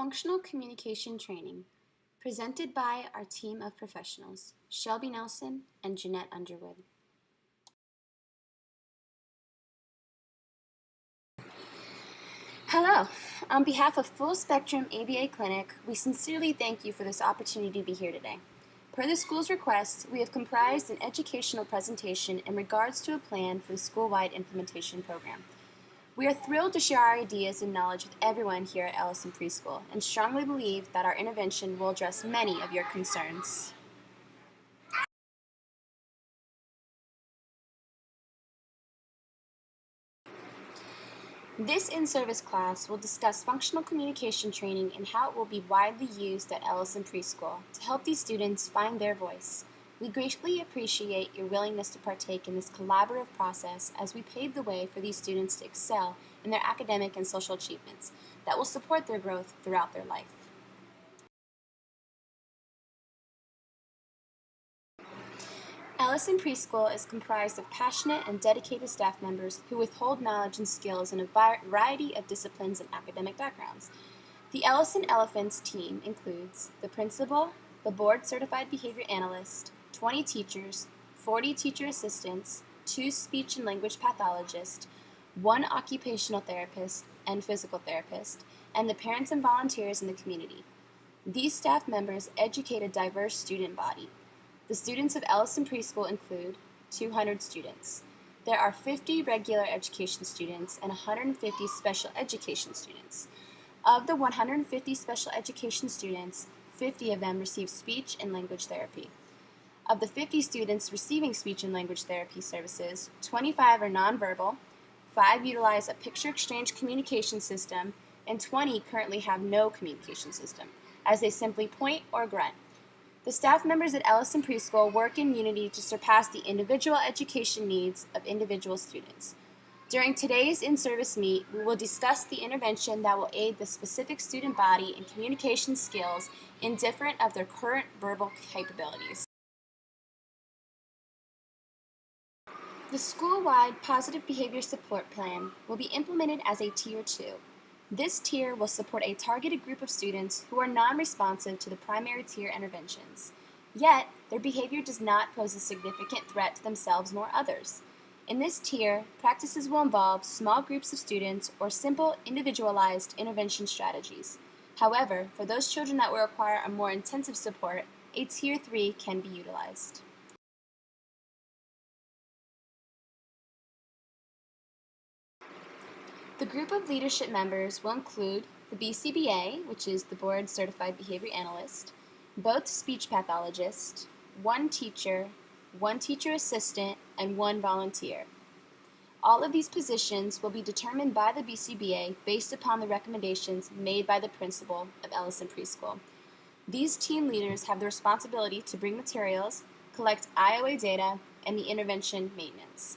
Functional Communication Training, presented by our team of professionals, Shelby Nelson and Jeanette Underwood. Hello. On behalf of Full Spectrum ABA Clinic, we sincerely thank you for this opportunity to be here today. Per the school's request, we have comprised an educational presentation in regards to a plan for the school-wide implementation program. We are thrilled to share our ideas and knowledge with everyone here at Ellison Preschool and strongly believe that our intervention will address many of your concerns. This in-service class will discuss functional communication training and how it will be widely used at Ellison Preschool to help these students find their voice. We greatly appreciate your willingness to partake in this collaborative process as we pave the way for these students to excel in their academic and social achievements that will support their growth throughout their life. Ellison Preschool is comprised of passionate and dedicated staff members who withhold knowledge and skills in a variety of disciplines and academic backgrounds. The Ellison Elephants team includes the principal, the board-certified behavior analyst, 20 teachers, 40 teacher assistants, 2 speech and language pathologists, 1 occupational therapist and physical therapist, and the parents and volunteers in the community. These staff members educate a diverse student body. The students of Ellison Preschool include 200 students. There are 50 regular education students and 150 special education students. Of the 150 special education students, 50 of them receive speech and language therapy. Of the 50 students receiving speech and language therapy services, 25 are nonverbal, 5 utilize a picture exchange communication system, and 20 currently have no communication system, as they simply point or grunt. The staff members at Ellison Preschool work in unity to surpass the individual education needs of individual students. During today's in-service meet, we will discuss the intervention that will aid the specific student body in communication skills indifferent of their current verbal capabilities. The school-wide Positive Behavior Support Plan will be implemented as a Tier 2. This tier will support a targeted group of students who are non-responsive to the primary tier interventions. Yet, their behavior does not pose a significant threat to themselves nor others. In this tier, practices will involve small groups of students or simple, individualized intervention strategies. However, for those children that will require a more intensive support, a Tier 3 can be utilized. The group of leadership members will include the BCBA, which is the Board Certified Behavior Analyst, both speech pathologists, 1 teacher, 1 teacher assistant, and 1 volunteer. All of these positions will be determined by the BCBA based upon the recommendations made by the principal of Ellison Preschool. These team leaders have the responsibility to bring materials, collect IOA data, and the intervention maintenance.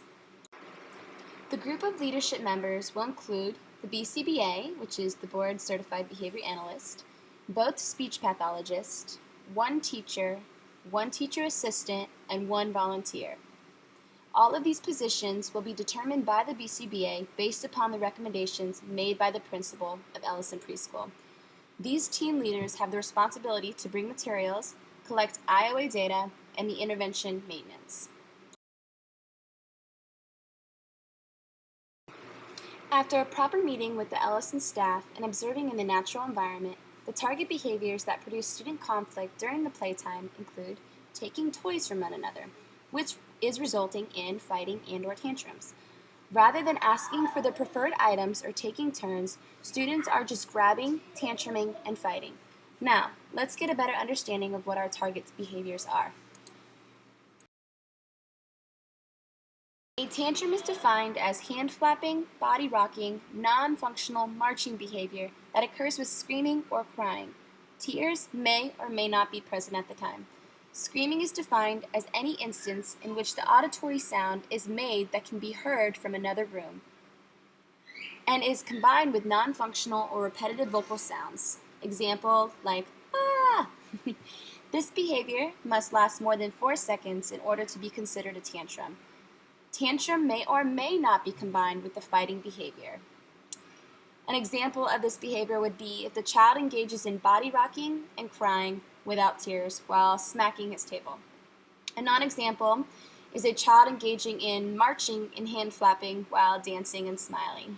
The group of leadership members will include the BCBA, which is the Board Certified Behavior Analyst, both speech pathologists, 1 teacher, 1 teacher assistant, and 1 volunteer. All of these positions will be determined by the BCBA based upon the recommendations made by the principal of Ellison Preschool. These team leaders have the responsibility to bring materials, collect IOA data, and the intervention maintenance. After a proper meeting with the Ellison staff and observing in the natural environment, the target behaviors that produce student conflict during the playtime include taking toys from one another, which is resulting in fighting and/or tantrums. Rather than asking for the preferred items or taking turns, students are just grabbing, tantruming, and fighting. Now, let's get a better understanding of what our target behaviors are. A tantrum is defined as hand flapping, body rocking, non-functional marching behavior that occurs with screaming or crying. Tears may or may not be present at the time. Screaming is defined as any instance in which the auditory sound is made that can be heard from another room and is combined with non-functional or repetitive vocal sounds. Example like, ah! This behavior must last more than 4 seconds in order to be considered a tantrum. Tantrum may or may not be combined with the fighting behavior. An example of this behavior would be if the child engages in body rocking and crying without tears while smacking his table. A non-example is a child engaging in marching and hand flapping while dancing and smiling.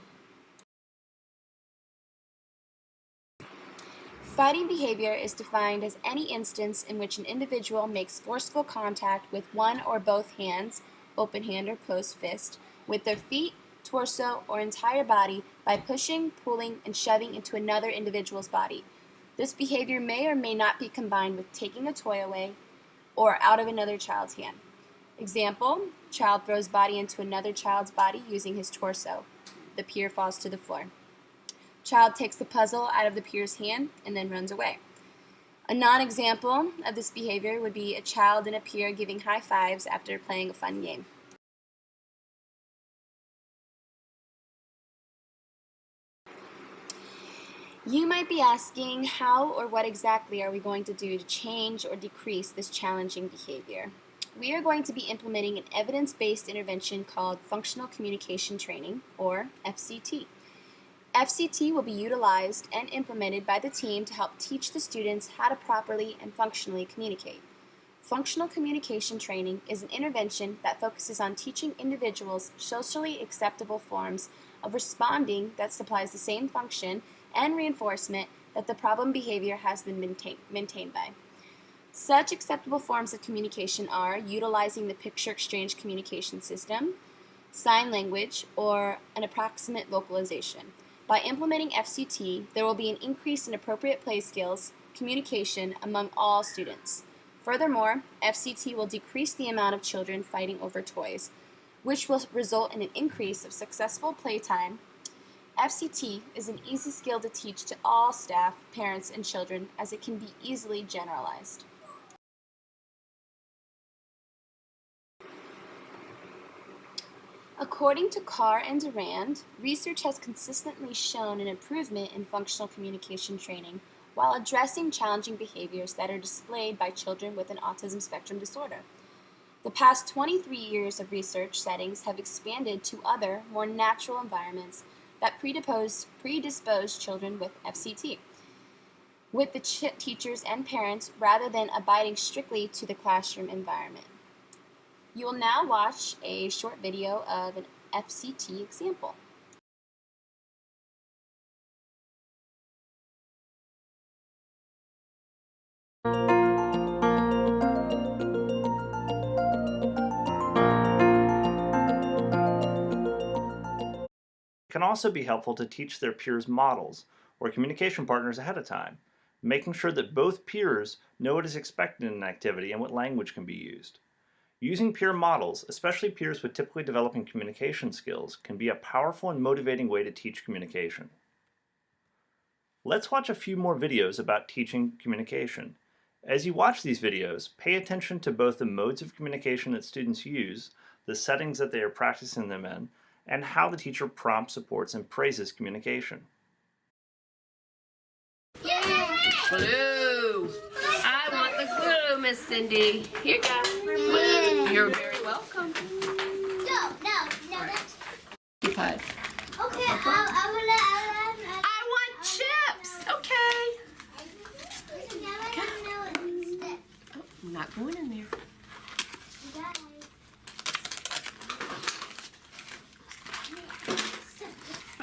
Fighting behavior is defined as any instance in which an individual makes forceful contact with one or both hands, open hand or closed fist, with their feet, torso, or entire body by pushing, pulling, and shoving into another individual's body. This behavior may or may not be combined with taking a toy away or out of another child's hand. Example, child throws body into another child's body using his torso. The peer falls to the floor. Child takes the puzzle out of the peer's hand and then runs away. A non-example of this behavior would be a child and a peer giving high fives after playing a fun game. You might be asking, how or what exactly are we going to do to change or decrease this challenging behavior? We are going to be implementing an evidence-based intervention called Functional Communication Training, or FCT. FCT will be utilized and implemented by the team to help teach the students how to properly and functionally communicate. Functional communication training is an intervention that focuses on teaching individuals socially acceptable forms of responding that supplies the same function and reinforcement that the problem behavior has been maintained by. Such acceptable forms of communication are utilizing the picture exchange communication system, sign language, or an approximate vocalization. By implementing FCT, there will be an increase in appropriate play skills, communication among all students. Furthermore, FCT will decrease the amount of children fighting over toys, which will result in an increase of successful playtime. FCT is an easy skill to teach to all staff, parents, and children as it can be easily generalized. According to Carr and Durand, research has consistently shown an improvement in functional communication training while addressing challenging behaviors that are displayed by children with an autism spectrum disorder. The past 23 years of research settings have expanded to other, more natural environments that predispose children with FCT, with the teachers and parents rather than abiding strictly to the classroom environment. You will now watch a short video of an FCT example. It can also be helpful to teach their peers models or communication partners ahead of time, making sure that both peers know what is expected in an activity and what language can be used. Using peer models, especially peers with typically developing communication skills, can be a powerful and motivating way to teach communication. Let's watch a few more videos about teaching communication. As you watch these videos, pay attention to both the modes of communication that students use, the settings that they are practicing them in, and how the teacher prompts, supports, and praises communication. Glue. I want the glue, Miss Cindy. Here you go. Glue. You're very welcome. No, that's... Keep it. Okay, I want chips. Okay. Oh, I'm not going in there.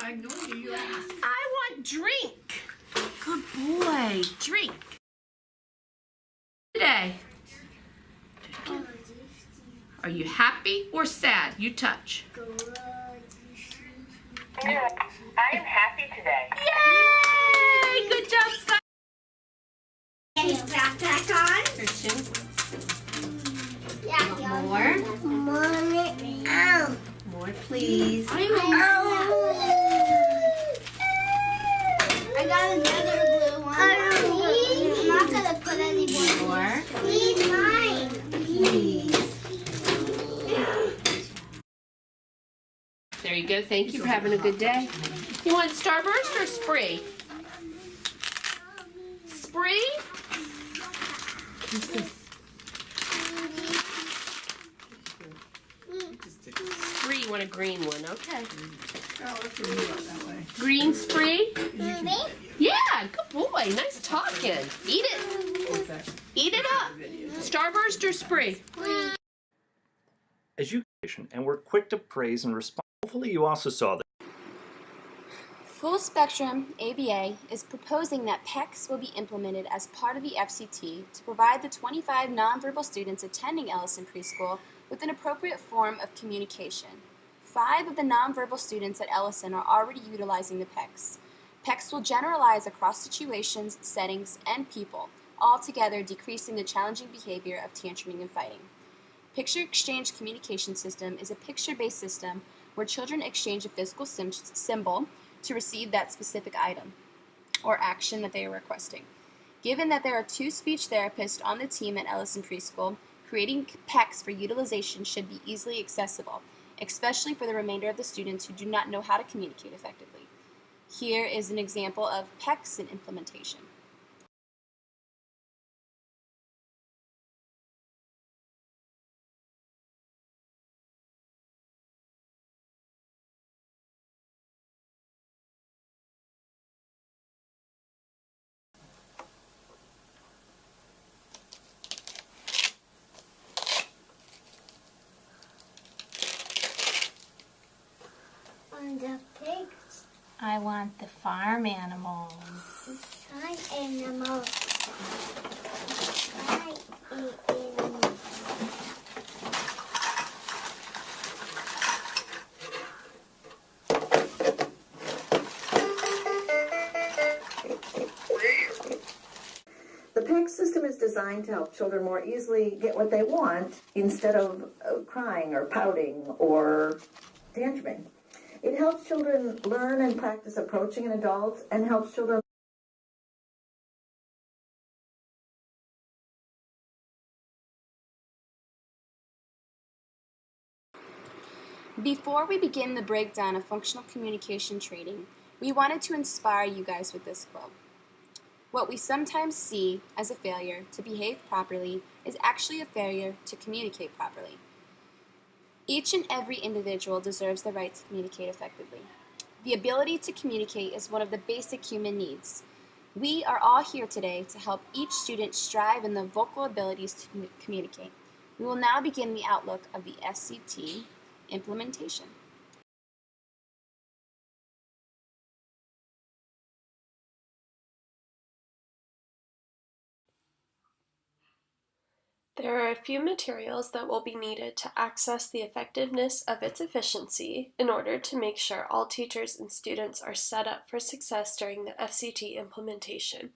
I want drink. Good boy. Drink. Today. Are you happy or sad? You touch. I am happy today. Yay! Good job, Scott. backpack on. Christian. Yeah, More. Ow. More, please. I got another blue one. I'm not gonna put any more. More. Please, mine. Please. There you go. Thank you for having a good day. You want Starburst or Spree? Spree? What's this? Spree. You want a green one, okay. Oh, let's move it that way. Green spree? Me? Yeah, good boy. Nice talking. Eat it. Eat it up. Starburst or spree? Education, and we're quick to praise and respond. Hopefully you also saw that. Full Spectrum ABA is proposing that PECS will be implemented as part of the FCT to provide the 25 nonverbal students attending Ellison Preschool with an appropriate form of communication. 5 of the nonverbal students at Ellison are already utilizing the PECS. PECS will generalize across situations, settings, and people, altogether decreasing the challenging behavior of tantruming and fighting. Picture Exchange Communication System is a picture-based system where children exchange a physical symbol to receive that specific item or action that they are requesting. Given that there are 2 speech therapists on the team at Ellison Preschool, creating PECS for utilization should be easily accessible, especially for the remainder of the students who do not know how to communicate effectively. Here is an example of PECS in implementation. On the pigs, I want the farm animals. side animals. I eat animals. The PECS system is designed to help children more easily get what they want instead of crying or pouting or tantruming. It helps children learn and practice approaching an adult and helps children. Before we begin the breakdown of functional communication training, we wanted to inspire you guys with this quote. What we sometimes see as a failure to behave properly is actually a failure to communicate properly. Each and every individual deserves the right to communicate effectively. The ability to communicate is one of the basic human needs. We are all here today to help each student strive in the vocal abilities to communicate. We will now begin the outlook of the SCT implementation. There are a few materials that will be needed to access the effectiveness of its efficiency in order to make sure all teachers and students are set up for success during the FCT implementation.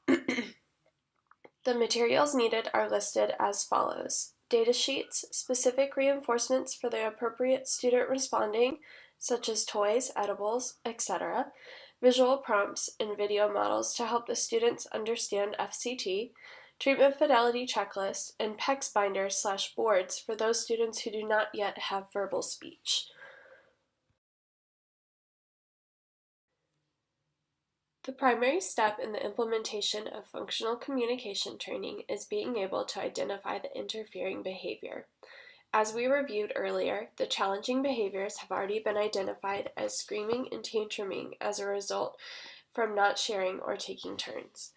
The materials needed are listed as follows: data sheets, specific reinforcements for the appropriate student responding, such as toys, edibles, etc., visual prompts, and video models to help the students understand FCT, treatment fidelity checklist, and PECS binders/boards for those students who do not yet have verbal speech. The primary step in the implementation of functional communication training is being able to identify the interfering behavior. As we reviewed earlier, the challenging behaviors have already been identified as screaming and tantruming as a result from not sharing or taking turns.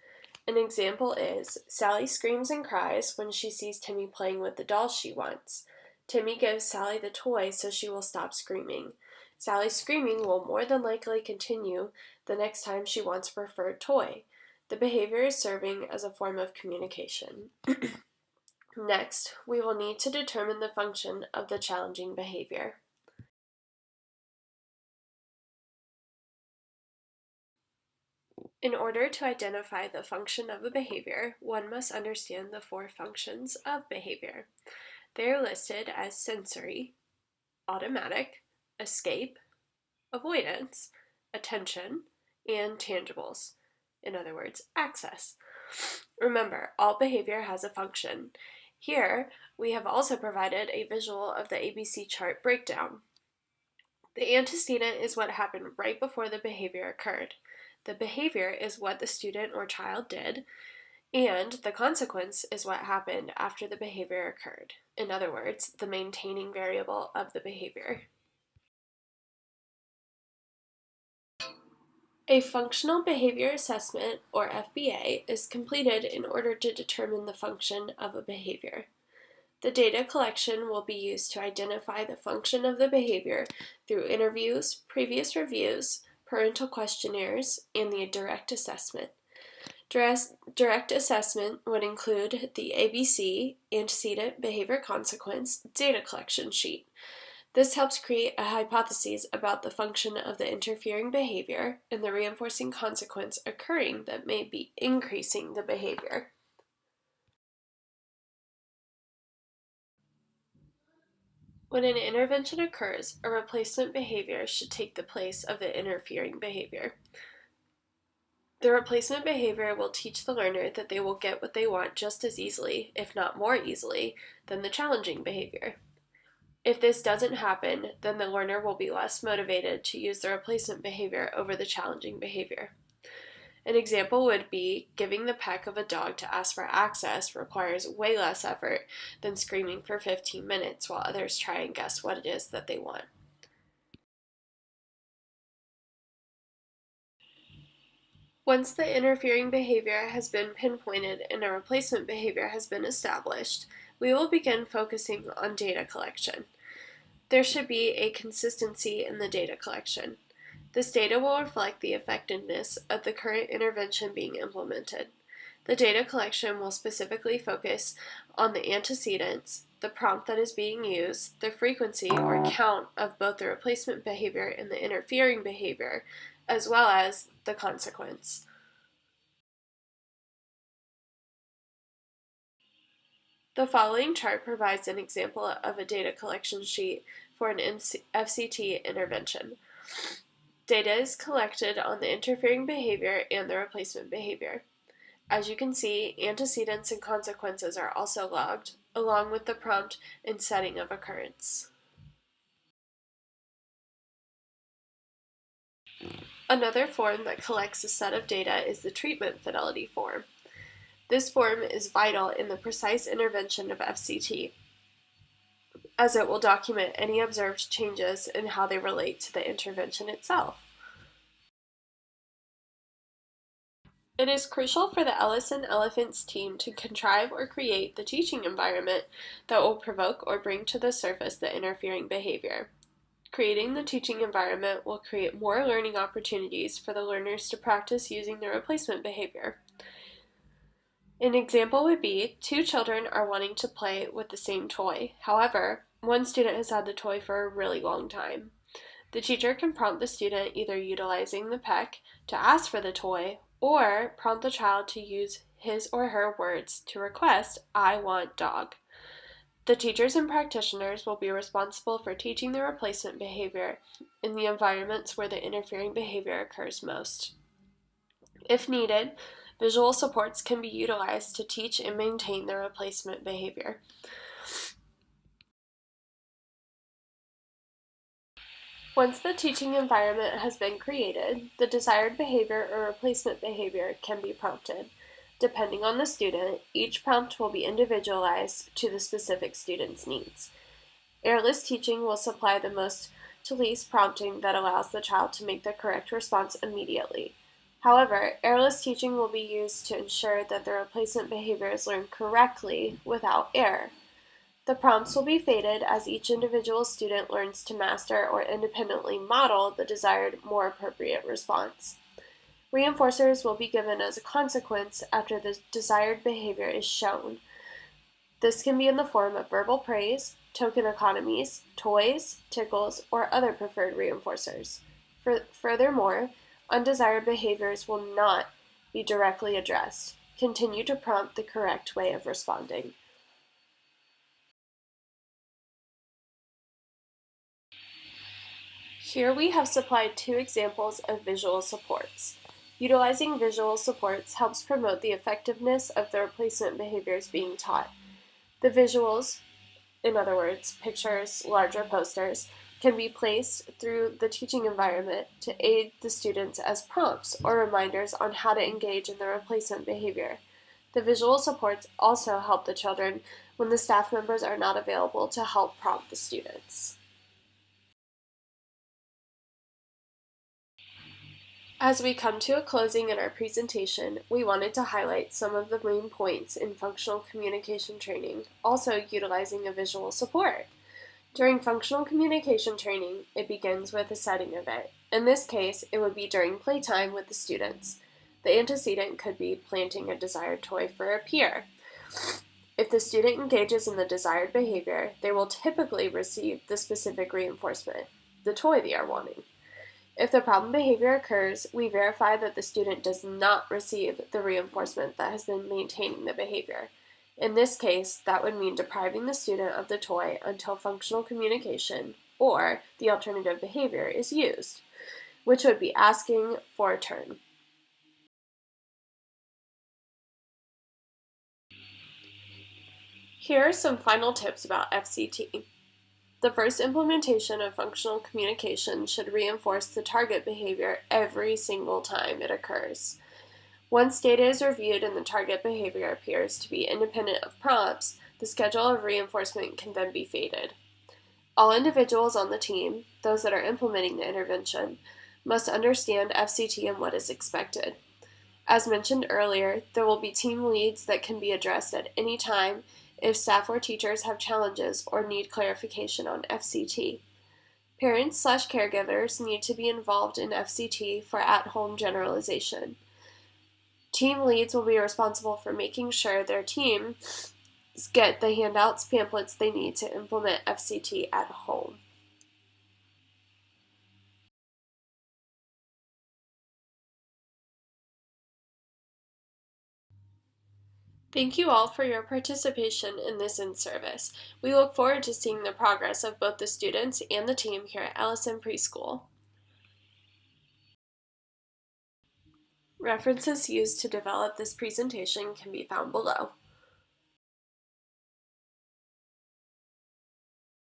An example is, Sally screams and cries when she sees Timmy playing with the doll she wants. Timmy gives Sally the toy so she will stop screaming. Sally's screaming will more than likely continue the next time she wants a preferred toy. The behavior is serving as a form of communication. Next, we will need to determine the function of the challenging behavior. In order to identify the function of a behavior, one must understand the 4 functions of behavior. They are listed as sensory, automatic, escape, avoidance, attention, and tangibles. In other words, access. Remember, all behavior has a function. Here, we have also provided a visual of the ABC chart breakdown. The antecedent is what happened right before the behavior occurred. The behavior is what the student or child did, and the consequence is what happened after the behavior occurred. In other words, the maintaining variable of the behavior. A functional behavior assessment, or FBA, is completed in order to determine the function of a behavior. The data collection will be used to identify the function of the behavior through interviews, previous reviews, parental questionnaires, and the direct assessment. Direct assessment would include the ABC, antecedent behavior consequence, data collection sheet. This helps create a hypothesis about the function of the interfering behavior and the reinforcing consequence occurring that may be increasing the behavior. When an intervention occurs, a replacement behavior should take the place of the interfering behavior. The replacement behavior will teach the learner that they will get what they want just as easily, if not more easily, than the challenging behavior. If this doesn't happen, then the learner will be less motivated to use the replacement behavior over the challenging behavior. An example would be giving the peck of a dog to ask for access requires way less effort than screaming for 15 minutes while others try and guess what it is that they want. Once the interfering behavior has been pinpointed and a replacement behavior has been established, we will begin focusing on data collection. There should be a consistency in the data collection. This data will reflect the effectiveness of the current intervention being implemented. The data collection will specifically focus on the antecedents, the prompt that is being used, the frequency or count of both the replacement behavior and the interfering behavior, as well as the consequence. The following chart provides an example of a data collection sheet for an FCT intervention. Data is collected on the interfering behavior and the replacement behavior. As you can see, antecedents and consequences are also logged, along with the prompt and setting of occurrence. Another form that collects a set of data is the treatment fidelity form. This form is vital in the precise intervention of FCT, as it will document any observed changes and how they relate to the intervention itself. It is crucial for the Ellison Elephants team to contrive or create the teaching environment that will provoke or bring to the surface the interfering behavior. Creating the teaching environment will create more learning opportunities for the learners to practice using the replacement behavior. An example would be 2 children are wanting to play with the same toy. However, one student has had the toy for a really long time. The teacher can prompt the student either utilizing the peck to ask for the toy or prompt the child to use his or her words to request, "I want dog." The teachers and practitioners will be responsible for teaching the replacement behavior in the environments where the interfering behavior occurs most. If needed, visual supports can be utilized to teach and maintain the replacement behavior. Once the teaching environment has been created, the desired behavior or replacement behavior can be prompted. Depending on the student, each prompt will be individualized to the specific student's needs. Airless teaching will supply the most to least prompting that allows the child to make the correct response immediately. However, airless teaching will be used to ensure that the replacement behavior is learned correctly without error. The prompts will be faded as each individual student learns to master or independently model the desired, more appropriate response. Reinforcers will be given as a consequence after the desired behavior is shown. This can be in the form of verbal praise, token economies, toys, tickles, or other preferred reinforcers. Furthermore, undesired behaviors will not be directly addressed. Continue to prompt the correct way of responding. Here we have supplied 2 examples of visual supports. Utilizing visual supports helps promote the effectiveness of the replacement behaviors being taught. The visuals, in other words, pictures, larger posters, can be placed through the teaching environment to aid the students as prompts or reminders on how to engage in the replacement behavior. The visual supports also help the children when the staff members are not available to help prompt the students. As we come to a closing in our presentation, we wanted to highlight some of the main points in functional communication training, also utilizing a visual support. During functional communication training, it begins with a setting event. In this case, it would be during playtime with the students. The antecedent could be planting a desired toy for a peer. If the student engages in the desired behavior, they will typically receive the specific reinforcement, the toy they are wanting. If the problem behavior occurs, we verify that the student does not receive the reinforcement that has been maintaining the behavior. In this case, that would mean depriving the student of the toy until functional communication, or the alternative behavior, is used, which would be asking for a turn. Here are some final tips about FCT. The first implementation of functional communication should reinforce the target behavior every single time it occurs. Once data is reviewed and the target behavior appears to be independent of prompts, the schedule of reinforcement can then be faded. All individuals on the team, those that are implementing the intervention, must understand FCT and what is expected. As mentioned earlier, there will be team leads that can be addressed at any time if staff or teachers have challenges or need clarification on FCT. Parents/caregivers need to be involved in FCT for at-home generalization. Team leads will be responsible for making sure their team get the handouts, pamphlets they need to implement FCT at home. Thank you all for your participation in this in-service. We look forward to seeing the progress of both the students and the team here at Ellison Preschool. References used to develop this presentation can be found below.